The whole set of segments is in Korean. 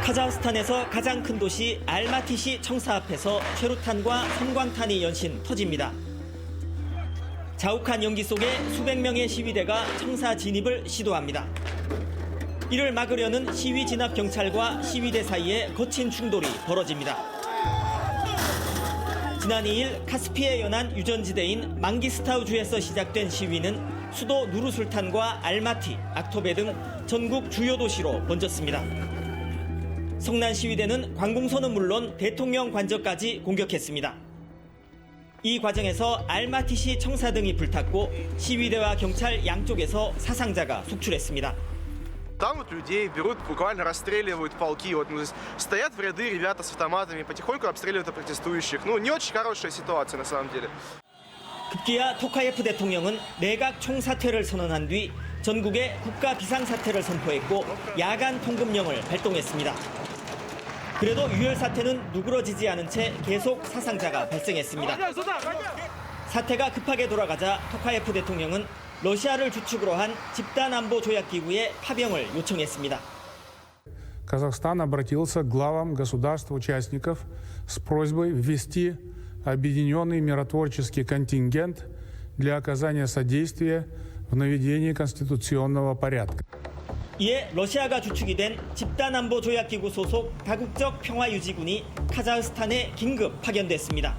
카자흐스탄에서 가장 큰 도시 알마티시 청사 앞에서 최루탄과 섬광탄이 연신 터집니다. 자욱한 연기 속에 수백 명의 시위대가 청사 진입을 시도합니다. 이를 막으려는 시위 진압 경찰과 시위대 사이에 거친 충돌이 벌어집니다. 지난 2일 카스피해 연안 유전지대인 망기스타우주에서 시작된 시위는 수도 누르술탄과 알마티, 악토베 등 전국 주요 도시로 번졌습니다. 성난 시위대는 관공서는 물론 대통령 관저까지 공격했습니다. 이 과정에서 알마티시 청사 등이 불탔고 시위대와 경찰 양쪽에서 사상자가 속출했습니다. Там вот людей берут, буквально расстреливают полки. Вот стоят в ряды ребята с автоматами, потихоньку обстреливают протестующих. Ну, не очень хорошая ситуация на самом деле. 급기야 토카예프 대통령은 내각 총사퇴를 선언한 뒤 전국에 국가 비상사태를 선포했고 야간 통금령을 발동했습니다. 그래도 유혈 사태는 누그러지지 않은 채 계속 사상자가 발생했습니다. 사태가 급하게 돌아가자 토카예프 대통령은 러시아를 주축으로 한 집단안보조약기구에 파병을 요청했습니다. Казахстан обратился к главам государств-участников с просьбой ввести объединенный миротворческий контингент для оказания содействия в наведении конституционного порядка. 이에 러시아가 주축이 된 집단안보조약기구 소속 다국적 평화유지군이 카자흐스탄에 긴급 파견됐습니다.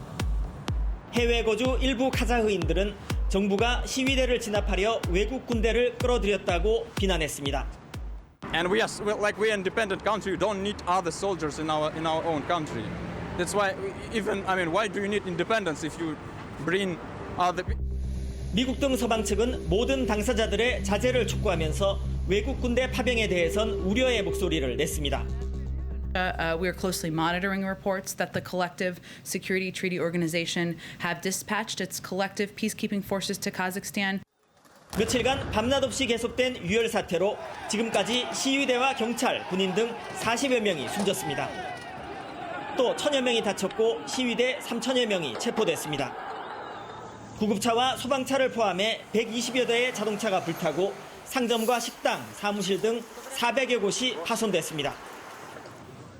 해외 거주 일부 카자흐인들은 정부가 시위대를 진압하려 외국 군대를 끌어들였다고 비난했습니다. And we're independent country. You don't need other soldiers in our own country. That's why why do you need independence if you bring other? 미국 등 서방 측은 모든 당사자들의 자제를 촉구하면서 외국 군대 파병에 대해선 우려의 목소리를 냈습니다. We are closely monitoring reports that the Collective Security Treaty Organization have dispatched its collective peacekeeping forces to Kazakhstan. 며칠간 밤낮 없이 계속된 유혈 사태로 지금까지 시위대와 경찰, 군인 등 40여 명이 숨졌습니다. 또 1000여 명이 다쳤고 시위대 3000여 명이 체포됐습니다. 구급차와 소방차를 포함해 120여 대의 자동차가 불타고 상점과 식당, 사무실 등 400여 곳이 파손됐습니다.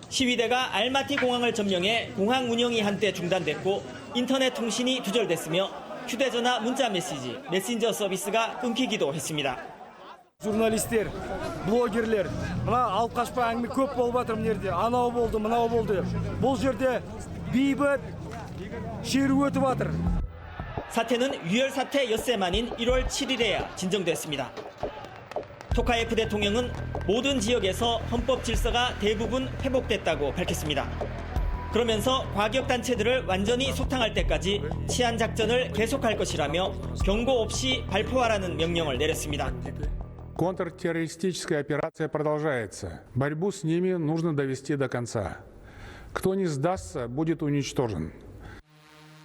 시위대가 알마티 공항을 점령해 공항 운영이 한때 중단됐고 인터넷 통신이 두절됐으며 휴대전화 문자 메시지, 메신저 서비스가 끊기기도 했습니다. Jurnalistler, bloggerler, mına alып kaçpa әңгіме көп болып жатыр мына жерде. Анау болды, мынау болды. Бұл жерде бейбіт шеру өтіп жатыр. 사태는 유혈 사태 엿새 만인 1월 7일에야 진정됐습니다. 토카예프 대통령은 모든 지역에서 헌법 질서가 대부분 회복됐다고 밝혔습니다. 그러면서 과격단체들을 완전히 소탕할 때까지 치안 작전을 계속할 것이라며 경고 없이 발포하라는 명령을 내렸습니다. Контртеррористическая операция продолжается. Борьбу с ними нужно довести до конца. Кто не сдастся, будет уничтожен.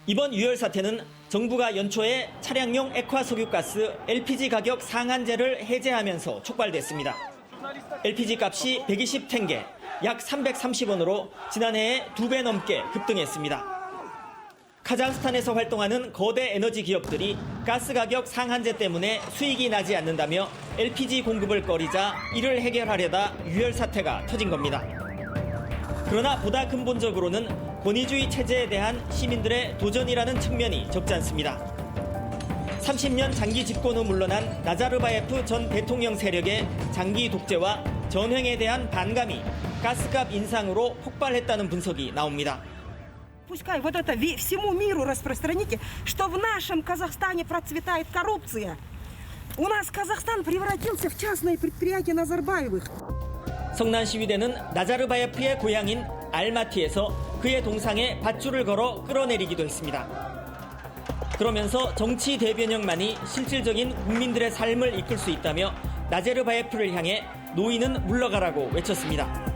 이번 유혈 사태는 정부가 연초에 차량용 액화 석유가스 LPG 가격 상한제를 해제하면서 촉발됐습니다. LPG 값이 120탱게, 약 330원으로 지난해에 2배 넘게 급등했습니다. 카자흐스탄에서 활동하는 거대 에너지 기업들이 가스 가격 상한제 때문에 수익이 나지 않는다며 LPG 공급을 꺼리자 이를 해결하려다 유혈 사태가 터진 겁니다. 그러나 보다 근본적으로는 권위주의 체제에 대한 시민들의 도전이라는 측면이 적지 않습니다. 30년 장기 집권 후 물러난 나자르바예프 전 대통령 세력의 장기 독재와 전횡에 대한 반감이 가스값 인상으로 폭발했다는 분석이 나옵니다. Пускай вот это всему миру распространите, что в нашем Казахстане процветает коррупция. У нас Казахстан превратился в частное предприятие Назарбаевых. 성난 시위대는 나자르바예프의 고향인 알마티에서 그의 동상에 밧줄을 걸어 끌어내리기도 했습니다. 그러면서 정치 대변형만이 실질적인 국민들의 삶을 이끌 수 있다며 나제르바예프를 향해 노인은 물러가라고 외쳤습니다.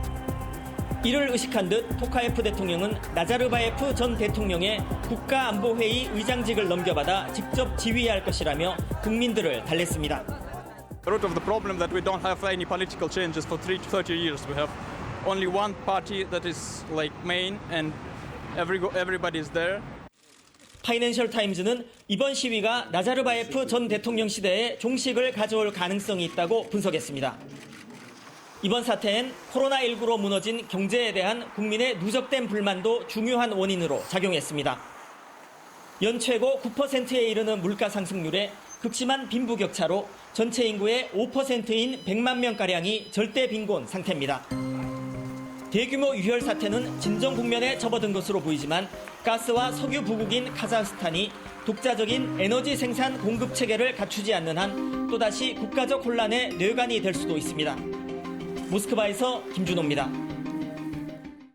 이를 의식한 듯 토카예프 대통령은 나자르바예프 전 대통령의 국가안보회의 의장직을 넘겨받아 직접 지휘할 것이라며 국민들을 달랬습니다. The root of the problem that we don't have any political changes for 30 years. We have only one party that is main and everybody is there. 파이낸셜 타임즈는 이번 시위가 나자르바예프 전 대통령 시대에 종식을 가져올 가능성이 있다고 분석했습니다. 이번 사태엔 코로나19로 무너진 경제에 대한 국민의 누적된 불만도 중요한 원인으로 작용했습니다. 연 최고 9%에 이르는 물가 상승률에 극심한 빈부격차로 전체 인구의 5%인 100만 명가량이 절대 빈곤 상태입니다. 대규모 유혈 사태는 진정 국면에 접어든 것으로 보이지만 가스와 석유 부국인 카자흐스탄이 독자적인 에너지 생산 공급 체계를 갖추지 않는 한 또다시 국가적 혼란의 뇌관이 될 수도 있습니다. 모스크바에서 김준호입니다.